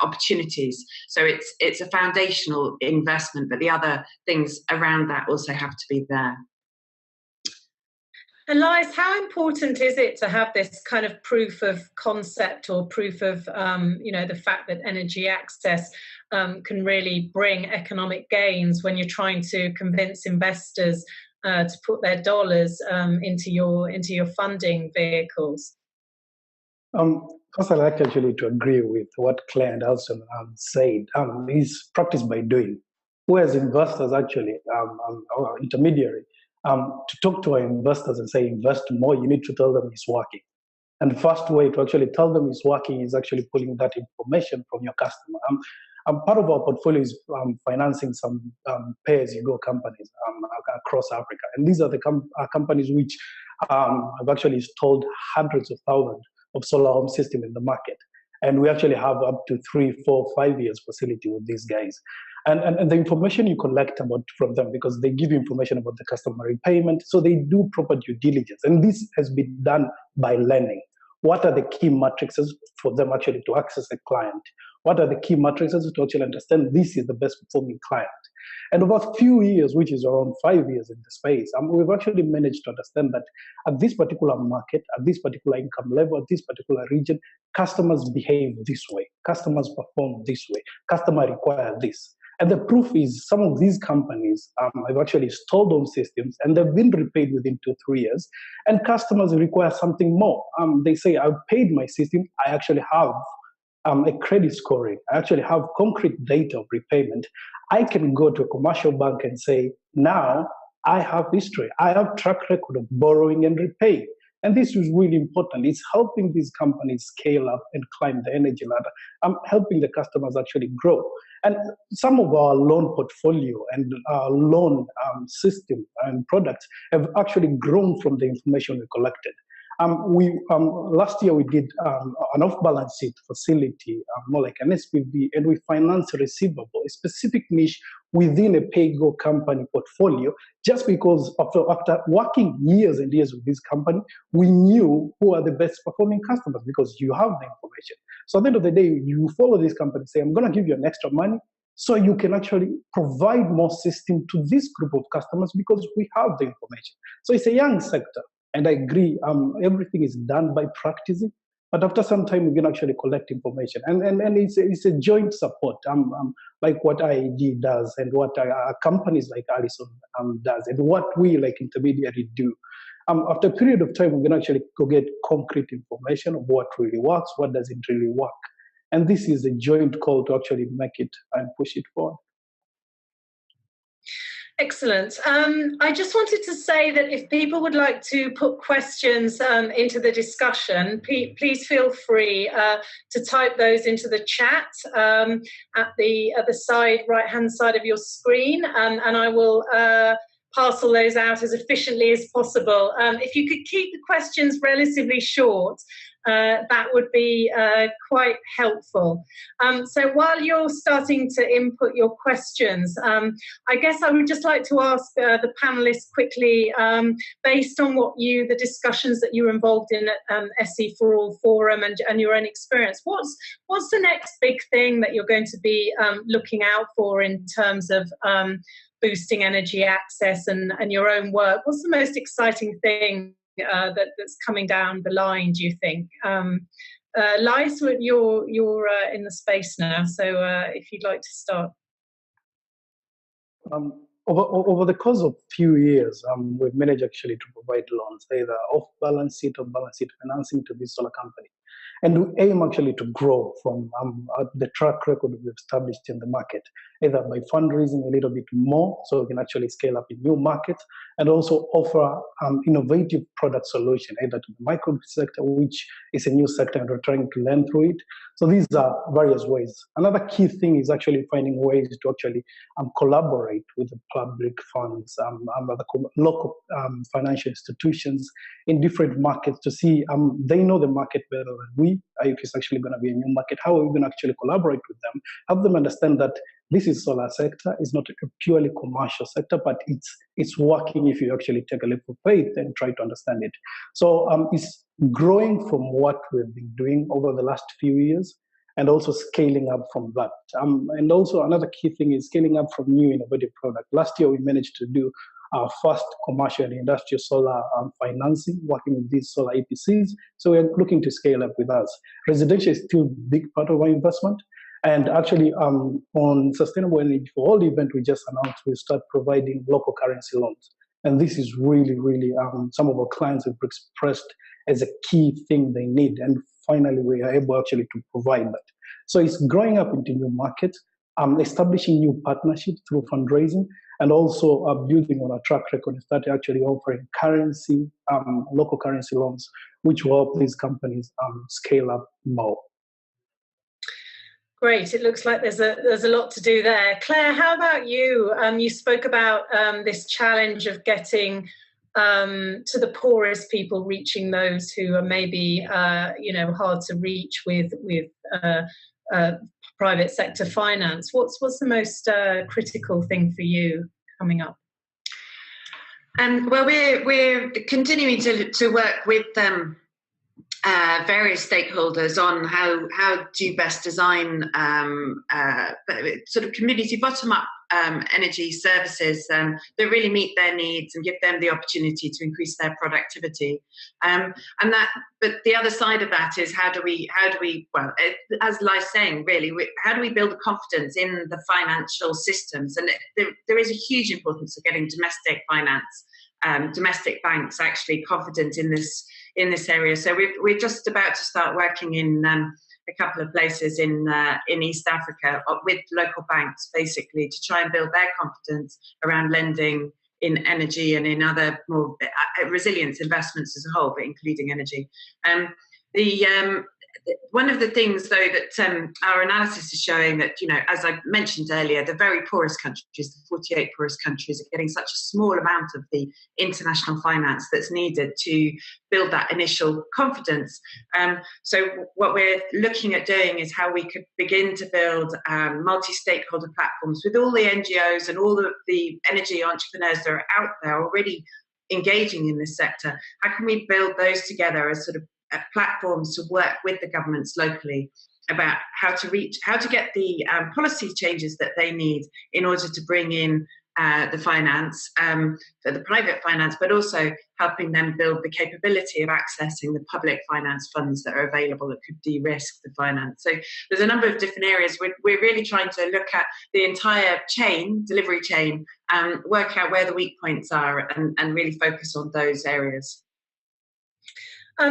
opportunities. So it's a foundational investment, but the other things around that also have to be there. And Lais, how important is it to have this kind of proof of concept or proof of, the fact that energy access can really bring economic gains when you're trying to convince investors to put their dollars into your funding vehicles? First, I'd like actually to agree with what Claire and Allison said. Is practiced by doing. Whereas investors actually, or intermediary, to talk to our investors and say invest more, you need to tell them it's working. And the first way to actually tell them it's working is actually pulling that information from your customer. Part of our portfolio is financing some pay-as-you-go companies across Africa. And these are the companies which have actually installed hundreds of thousands of solar home system in the market. And we actually have up to 3, 4, 5 years facility with these guys. And the information you collect from them, because they give you information about the customer repayment, so they do proper due diligence. And this has been done by learning. What are the key matrices for them actually to access a client? What are the key matrices to actually understand this is the best performing client? And over a few years, which is around 5 years in the space, we've actually managed to understand that at this particular market, at this particular income level, at this particular region, customers behave this way, customers perform this way, customers require this. And the proof is some of these companies have actually installed home systems and they've been repaid within 2-3 years, and customers require something more. They say, I've paid my system, I actually have a credit scoring, I actually have concrete data of repayment. I can go to a commercial bank and say, now I have history, I have track record of borrowing and repaying. And this is really important. It's helping these companies scale up and climb the energy ladder. Helping the customers actually grow. And some of our loan portfolio and our loan system and products have actually grown from the information we collected. Last year we did an off-balance sheet facility, more like an SPV, and we financed a receivable, a specific niche within a pay-go company portfolio, just because after working years and years with this company, we knew who are the best performing customers because you have the information. So at the end of the day, you follow this company, say, I'm going to give you an extra money, so you can actually provide more system to this group of customers because we have the information. So it's a young sector. And I agree, everything is done by practicing, but after some time, we can actually collect information. And it's a joint support, like what IAG does and what companies like Allison does and what we like intermediary do. After a period of time, we can actually go get concrete information of what really works, what doesn't really work. And this is a joint call to actually make it and push it forward. Excellent. I just wanted to say that if people would like to put questions into the discussion, please feel free to type those into the chat at the other side, right-hand side of your screen, and I will parcel those out as efficiently as possible. If you could keep the questions relatively short, that would be quite helpful. So while you're starting to input your questions, I guess I would just like to ask the panelists quickly, based on the discussions that you're involved in at SEforAllForum and your own experience, what's the next big thing that you're going to be looking out for in terms of boosting energy access and your own work? What's the most exciting thing that's coming down the line, do you think? Lais, you're in the space now, so if you'd like to start. Over the course of few years, we've managed actually to provide loans, either off-balance sheet or balance sheet financing to this solar company. And we aim actually to grow from the track record we've established in the market, either by fundraising a little bit more so we can actually scale up in new markets and also offer innovative product solution, either to the microgrid sector, which is a new sector and we're trying to learn through it. So these are various ways. Another key thing is actually finding ways to actually collaborate with the public funds, other local financial institutions in different markets to see they know the market better than we. If it's actually going to be a new market, how are we going to actually collaborate with them, help them understand that this is solar sector, it's not a purely commercial sector, but it's working if you actually take a leap of faith and try to understand it. So it's growing from what we've been doing over the last few years and also scaling up from that. And also another key thing is scaling up from new innovative products. Last year, we managed to do our first commercial and industrial solar financing, working with these solar EPCs. So we're looking to scale up with us. Residential is still a big part of our investment. And actually, on Sustainable Energy for All event, we just announced we start providing local currency loans. And this is really, really, some of our clients have expressed as a key thing they need. And finally, we are able actually to provide that. So it's growing up into new markets, establishing new partnerships through fundraising, and also building on our track record and start actually offering currency, local currency loans, which will help these companies scale up more. Great. It looks like there's a lot to do there. Claire, how about you? You spoke about this challenge of getting to the poorest people, reaching those who are maybe hard to reach with private sector finance. What's the most critical thing for you coming up? Well, we're continuing to work with various stakeholders on how do you best design sort of community bottom-up energy services that really meet their needs and give them the opportunity to increase their productivity. But the other side of that is how do we well, as Lais saying, really, how do we build confidence in the financial systems? And there is a huge importance of getting domestic finance, domestic banks actually confident in this area. So we're just about to start working in a couple of places in East Africa with local banks, basically, to try and build their confidence around lending in energy and in other more resilience investments as a whole, but including energy. one of the things, though, that our analysis is showing that, as I mentioned earlier, the very poorest countries, the 48 poorest countries, are getting such a small amount of the international finance that's needed to build that initial confidence. So what we're looking at doing is how we could begin to build multi-stakeholder platforms with all the NGOs and all of the energy entrepreneurs that are out there already engaging in this sector. How can we build those together as sort of platforms to work with the governments locally about how to get the policy changes that they need in order to bring in the finance, for the private finance, but also helping them build the capability of accessing the public finance funds that are available that could de-risk the finance. So there's a number of different areas. We're really trying to look at the entire chain, delivery chain, and work out where the weak points are and really focus on those areas.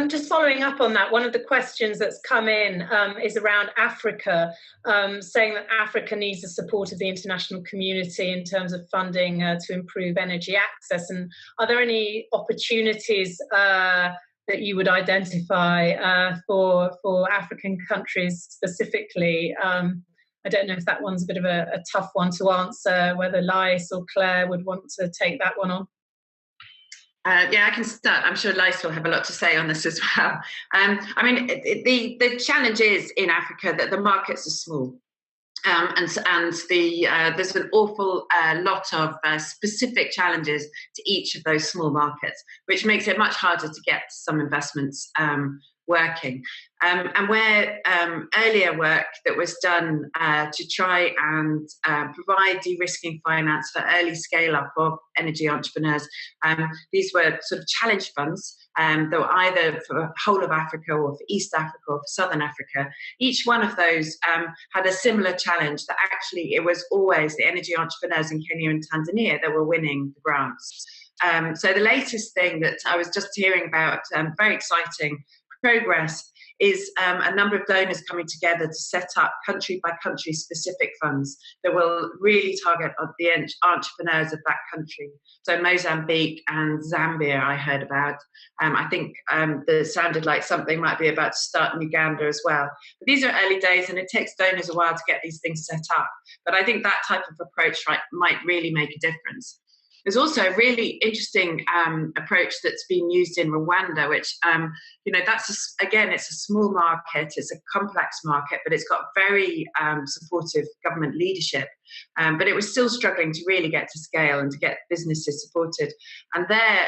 Just following up on that, one of the questions that's come in is around Africa, saying that Africa needs the support of the international community in terms of funding to improve energy access. And are there any opportunities that you would identify for African countries specifically? I don't know if that one's a bit of a tough one to answer, whether Lais or Claire would want to take that one on. Yeah, I can start. I'm sure Lais will have a lot to say on this as well. I mean, the challenge is in Africa that the markets are small. And there's an awful lot of specific challenges to each of those small markets, which makes it much harder to get some investments working. And where earlier work that was done to try and provide de-risking finance for early scale-up of energy entrepreneurs, these were sort of challenge funds that were either for the whole of Africa or for East Africa or for Southern Africa. Each one of those had a similar challenge, that actually it was always the energy entrepreneurs in Kenya and Tanzania that were winning the grants. So the latest thing that I was just hearing about, very exciting progress, is a number of donors coming together to set up country by country specific funds that will really target the entrepreneurs of that country. So Mozambique and Zambia I heard about. I think that sounded like something might be about to start in Uganda as well. But these are early days and it takes donors a while to get these things set up. But I think that type of approach might really make a difference. There's also a really interesting approach that's been used in Rwanda, which, that's, again, it's a small market, it's a complex market, but it's got very supportive government leadership. But it was still struggling to really get to scale and to get businesses supported. And there,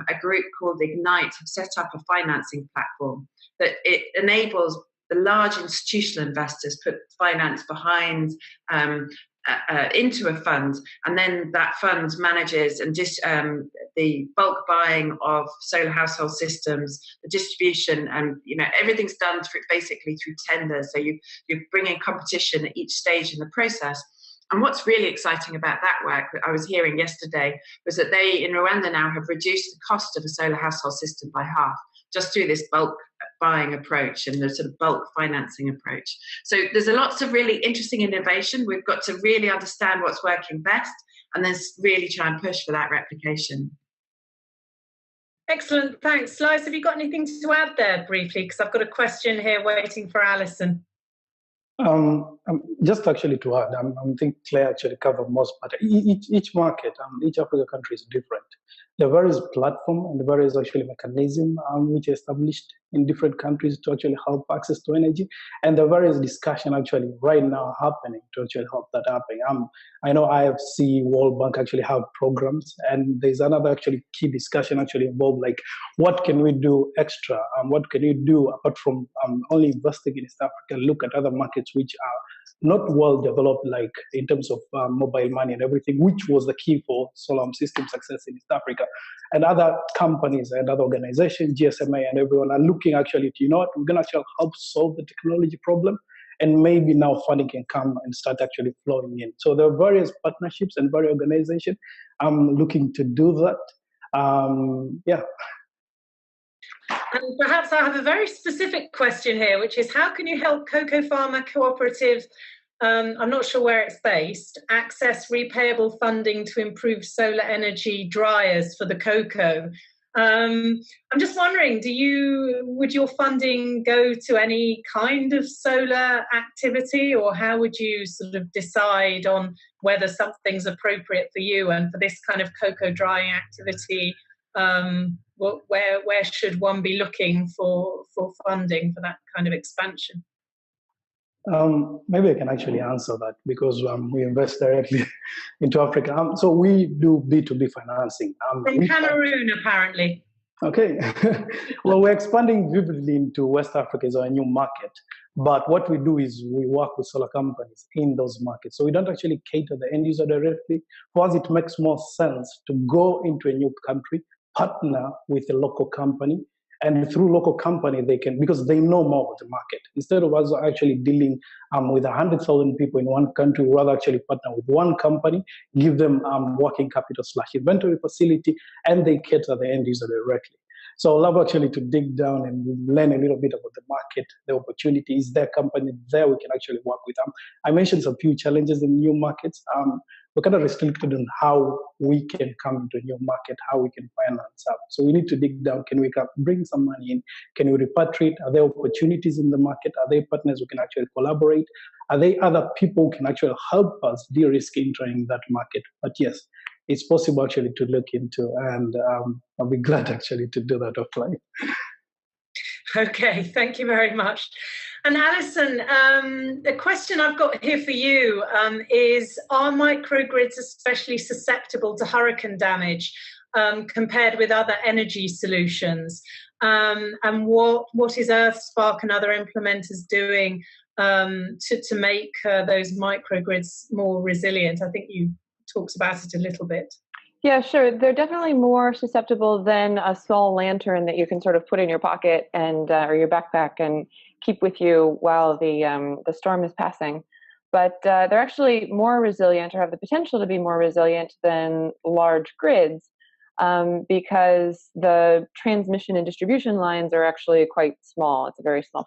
a group called Ignite have set up a financing platform that it enables the large institutional investors put finance behind into a fund, and then that fund manages and the bulk buying of solar household systems, the distribution, and everything's done basically through tender. So you bring in competition at each stage in the process. And what's really exciting about that work that I was hearing yesterday was that they in Rwanda now have reduced the cost of a solar household system by half, just through this bulk buying approach and the sort of bulk financing approach. So there's lots of really interesting innovation. We've got to really understand what's working best and then really try and push for that replication. Excellent, thanks. Lais, have you got anything to add there briefly? Because I've got a question here waiting for Allison. Just actually to add, I think Claire actually covered most, but each market, each African country is different. There are various platforms and various actually mechanisms which are established in different countries to actually help access to energy, and there are various discussions actually right now happening to actually help that happen. I know IFC, World Bank actually have programs, and there's another actually key discussion actually involved, like what can we do extra, what can we do apart from only investing in East Africa, look at other markets which are not well developed, like in terms of mobile money and everything, which was the key for solar system success in East Africa. And other companies and other organizations, GSMA and everyone are looking actually to, we're going to actually help solve the technology problem, and maybe now funding can come and start actually flowing in. So there are various partnerships and various organizations looking to do that. Yeah. And perhaps I have a very specific question here, which is how can you help cocoa farmer cooperatives, I'm not sure where it's based, access repayable funding to improve solar energy dryers for the cocoa? I'm just wondering, would your funding go to any kind of solar activity, or how would you sort of decide on whether something's appropriate for you? And for this kind of cocoa drying activity, where should one be looking for funding for that kind of expansion? Maybe I can actually answer that, because we invest directly into Africa. So we do B2B financing. From Cameroon, apparently. Okay. Well, we're expanding vividly into West Africa as our new market. But what we do is we work with solar companies in those markets. So we don't actually cater the end user directly. For us, it makes more sense to go into a new country, partner with a local company, and through local company, they can, because they know more about the market. Instead of us actually dealing with 100,000 people in one country, we rather actually partner with one company, give them working capital / inventory facility, and they cater the end user directly. So I love actually to dig down and learn a little bit about the market, the opportunities, their company there we can actually work with them. I mentioned some few challenges in new markets. We're kind of restricted on how we can come into a new market, how we can finance up. So we need to dig down. Can we bring some money in? Can we repatriate? Are there opportunities in the market? Are there partners who can actually collaborate? Are there other people who can actually help us de-risk entering that market? But yes, it's possible actually to look into, and I'll be glad actually to do that offline. Okay, thank you very much. And Allison, the question I've got here for you is, are microgrids especially susceptible to hurricane damage compared with other energy solutions? And what is EarthSpark and other implementers doing to make those microgrids more resilient? I think you talked about it a little bit. Yeah, sure. They're definitely more susceptible than a small lantern that you can sort of put in your pocket and or your backpack and keep with you while the storm is passing. But they're actually more resilient, or have the potential to be more resilient than large grids, because the transmission and distribution lines are actually quite small. It's a very small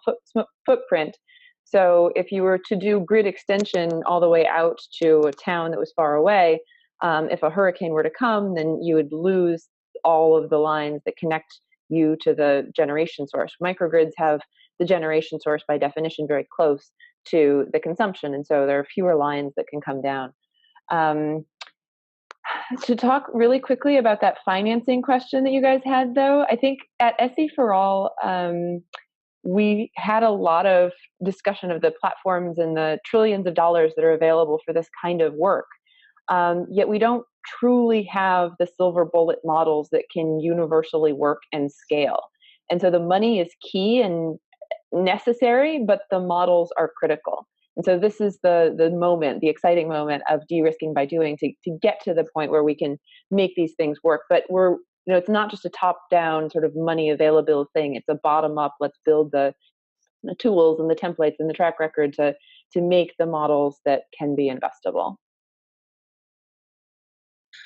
footprint. So if you were to do grid extension all the way out to a town that was far away, if a hurricane were to come, then you would lose all of the lines that connect you to the generation source. Microgrids have the generation source by definition very close to the consumption, and so there are fewer lines that can come down. To talk really quickly about that financing question that you guys had, though, I think at SEforAll, we had a lot of discussion of the platforms and the trillions of dollars that are available for this kind of work. Yet we don't truly have the silver bullet models that can universally work and scale. And so the money is key and necessary, but the models are critical. And so this is the moment, the exciting moment of de-risking by doing, to get to the point where we can make these things work. But it's not just a top-down sort of money available thing. It's a bottom-up, let's build the tools and the templates and the track record to make the models that can be investable.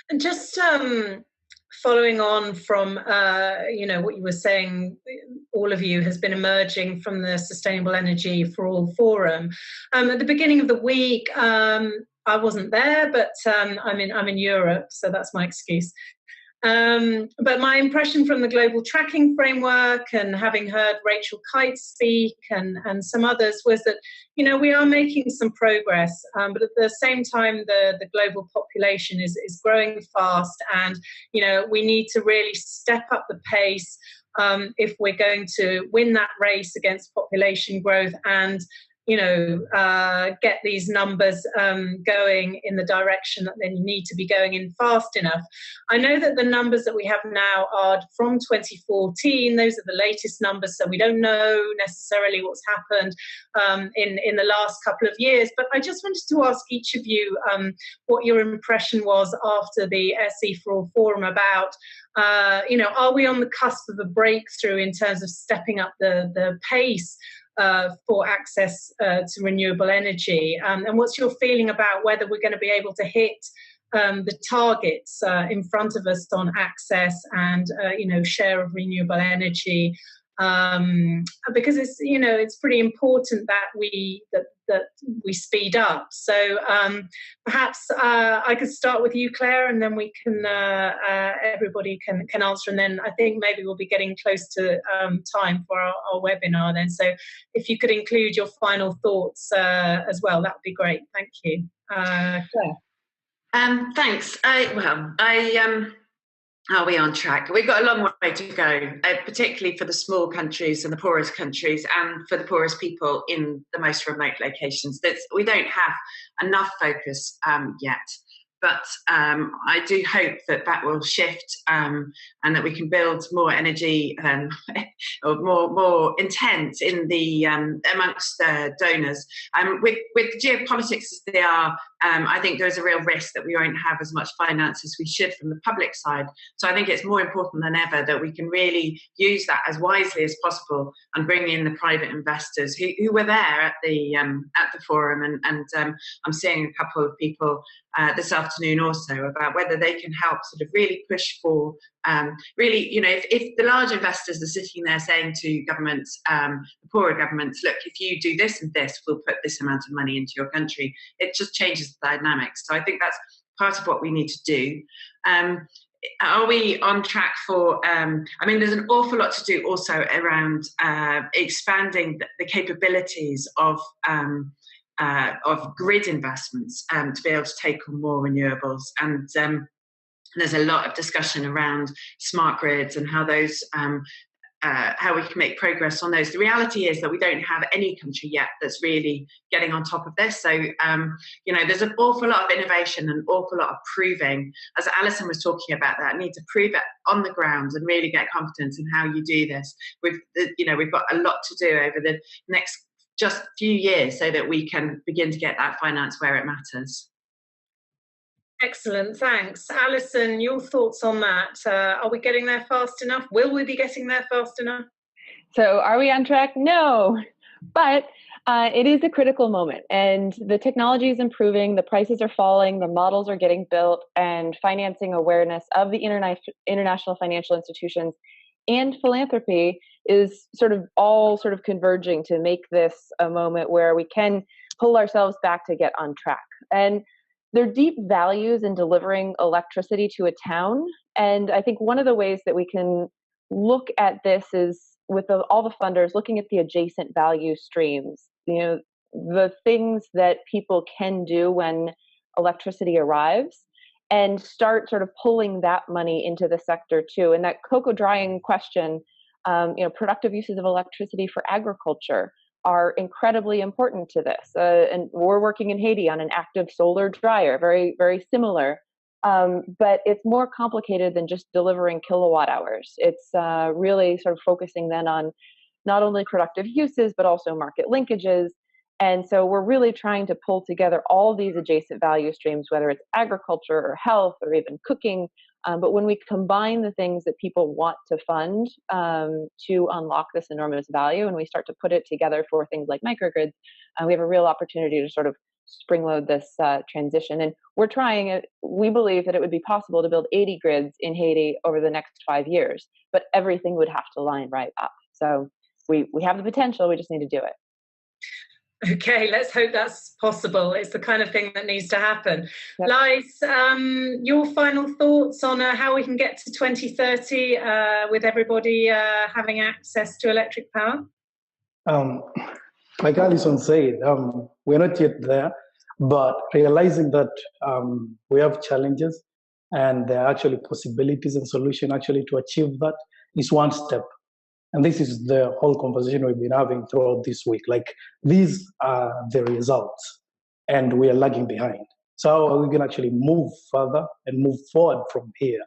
And just following on from what you were saying, all of you has been emerging from the Sustainable Energy for All Forum. At the beginning of the week, I wasn't there, but I'm in Europe, so that's my excuse. But my impression from the global tracking framework and having heard Rachel Kite speak and some others was that, we are making some progress, but at the same time, the global population is growing fast, and, we need to really step up the pace if we're going to win that race against population growth and get these numbers going in the direction that they need to be going in fast enough. I know that the numbers that we have now are from 2014. Those are the latest numbers, so we don't know necessarily what's happened in the last couple of years. But I just wanted to ask each of you what your impression was after the SEforAllForum about, are we on the cusp of a breakthrough in terms of stepping up the pace for access to renewable energy, and what's your feeling about whether we're going to be able to hit the targets in front of us on access and share of renewable energy because it's, you know, it's pretty important that we speed up. So perhaps I could start with you, Claire, and then we can everybody can answer, and then I think maybe we'll be getting close to time for our webinar then. So if you could include your final thoughts as well, that would be great. Thank you, Claire. Thanks. Are we on track? We've got a long way to go, particularly for the small countries and the poorest countries, and for the poorest people in the most remote locations. We don't have enough focus yet. But I do hope that will shift, and that we can build more energy or more intent in the amongst donors. With geopolitics as they are, I think there's a real risk that we won't have as much finance as we should from the public side. So I think it's more important than ever that we can really use that as wisely as possible and bring in the private investors who were there at the forum, and I'm seeing a couple of people this afternoon also about whether they can help sort of really push for really, you know, if the large investors are sitting there saying to governments, the poorer governments, look, if you do this and this, we'll put this amount of money into your country, it just changes the dynamics. So I think that's part of what we need to do. Are we on track for, I mean, there's an awful lot to do also around expanding the capabilities of grid investments to be able to take on more renewables. And there's a lot of discussion around smart grids and how those, how we can make progress on those. The reality is that we don't have any country yet that's really getting on top of this. So, you know, there's an awful lot of innovation and an awful lot of proving. As Alison was talking about that, need to prove it on the ground and really get confidence in how you do this. We've got a lot to do over the next just few years so that we can begin to get that finance where it matters. Excellent, thanks. Alison, your thoughts on that? Are we getting there fast enough? Will we be getting there fast enough? So are we on track? No, but it is a critical moment, and the technology is improving, the prices are falling, the models are getting built, and financing awareness of the international financial institutions and philanthropy is all converging to make this a moment where we can pull ourselves back to get on track. And there are deep values in delivering electricity to a town. And I think one of the ways that we can look at this is with all the funders looking at the adjacent value streams, you know, the things that people can do when electricity arrives, and start pulling that money into the sector too. And that cocoa drying question, you know, productive uses of electricity for agriculture are incredibly important to this. And we're working in Haiti on an active solar dryer, very, very similar. But it's more complicated than just delivering kilowatt hours. It's really focusing then on not only productive uses, but also market linkages. And so we're really trying to pull together all these adjacent value streams, whether it's agriculture or health or even cooking. But when we combine the things that people want to fund to unlock this enormous value, and we start to put it together for things like microgrids, we have a real opportunity to spring-load this transition. And we're trying it. We believe that it would be possible to build 80 grids in Haiti over the next 5 years, but everything would have to line right up. So we have the potential, we just need to do it. Okay, let's hope that's possible. It's the kind of thing that needs to happen. Yep. Lais, your final thoughts on how we can get to 2030 with everybody having access to electric power? Like Alison said, we're not yet there, but realizing that we have challenges and there are actually possibilities and solutions actually to achieve that is one step. And this is the whole conversation we've been having throughout this week. Like, these are the results, and we are lagging behind. So how we can actually move further and move forward from here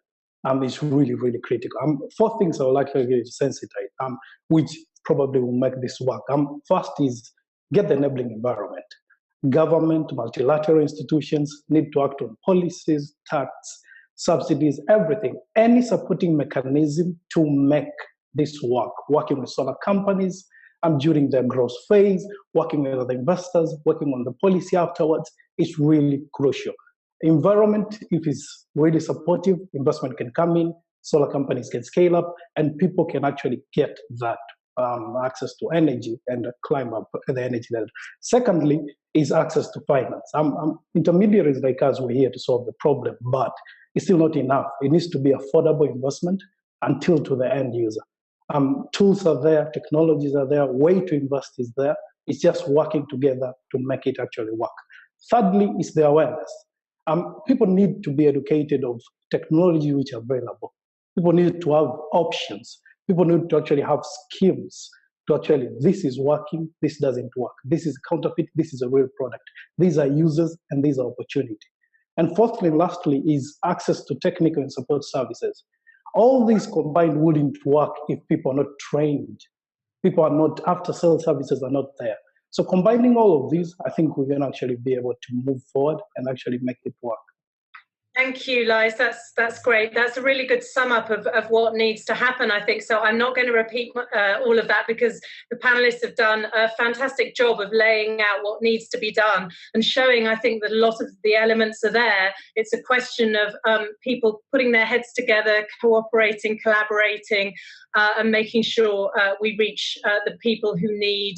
is really, really critical. 4 things I would like to sensitize, which probably will make this work. First is get the enabling environment. Government, multilateral institutions need to act on policies, tax, subsidies, everything, any supporting mechanism to make this work, working with solar companies during their growth phase, working with other investors, working on the policy afterwards is really crucial. Environment, if it's really supportive, investment can come in, solar companies can scale up, and people can actually get that access to energy and climb up the energy ladder. Secondly, is access to finance. Intermediaries like us, we're here to solve the problem, but it's still not enough. It needs to be affordable investment until to the end user. Tools are there, technologies are there, way to invest is there. It's just working together to make it actually work. Thirdly, is the awareness. People need to be educated of technology which are available. People need to have options. People need to actually have skills to actually, this is working, this doesn't work. This is counterfeit, this is a real product. These are users and these are opportunity. And fourthly, lastly, is access to technical and support services. All these combined wouldn't work if people are not trained. People are not, after-sales services are not there. So combining all of these, I think we're going to actually be able to move forward and actually make it work. Thank you, Lais. That's great. That's a really good sum up of what needs to happen, I think. So I'm not going to repeat all of that because the panelists have done a fantastic job of laying out what needs to be done and showing, I think, that a lot of the elements are there. It's a question of people putting their heads together, cooperating, collaborating, and making sure we reach the people who need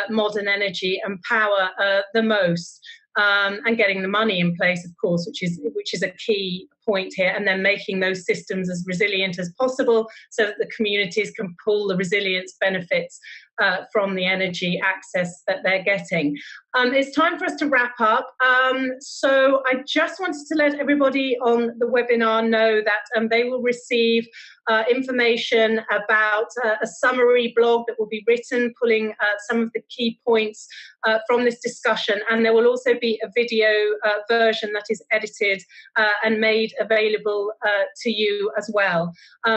modern energy and power the most. And getting the money in place, of course, which is a key point here, and then making those systems as resilient as possible so that the communities can pull the resilience benefits from the energy access that they're getting. It's time for us to wrap up. So I just wanted to let everybody on the webinar know that they will receive information about a summary blog that will be written, pulling some of the key points from this discussion. And there will also be a video version that is edited and made available to you as well.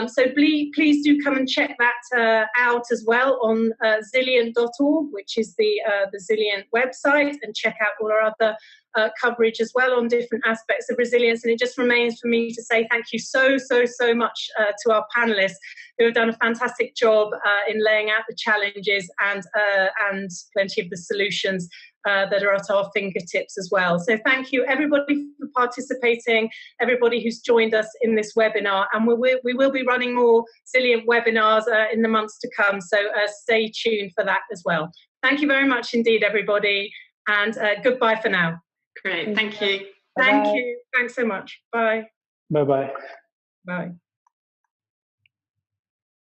So please do come and check that out as well on Zilient.org, which is the Zilient website, and check out all our other coverage as well on different aspects of resilience. And it just remains for me to say thank you so much to our panelists who have done a fantastic job in laying out the challenges and plenty of the solutions that are at our fingertips as well. So thank you everybody for participating, everybody who's joined us in this webinar, and we will be running more Zilient webinars in the months to come, so stay tuned for that as well. Thank you very much indeed, everybody, and goodbye for now. Great, thank you. Thank you. Thanks so much. Bye. Bye-bye. Bye.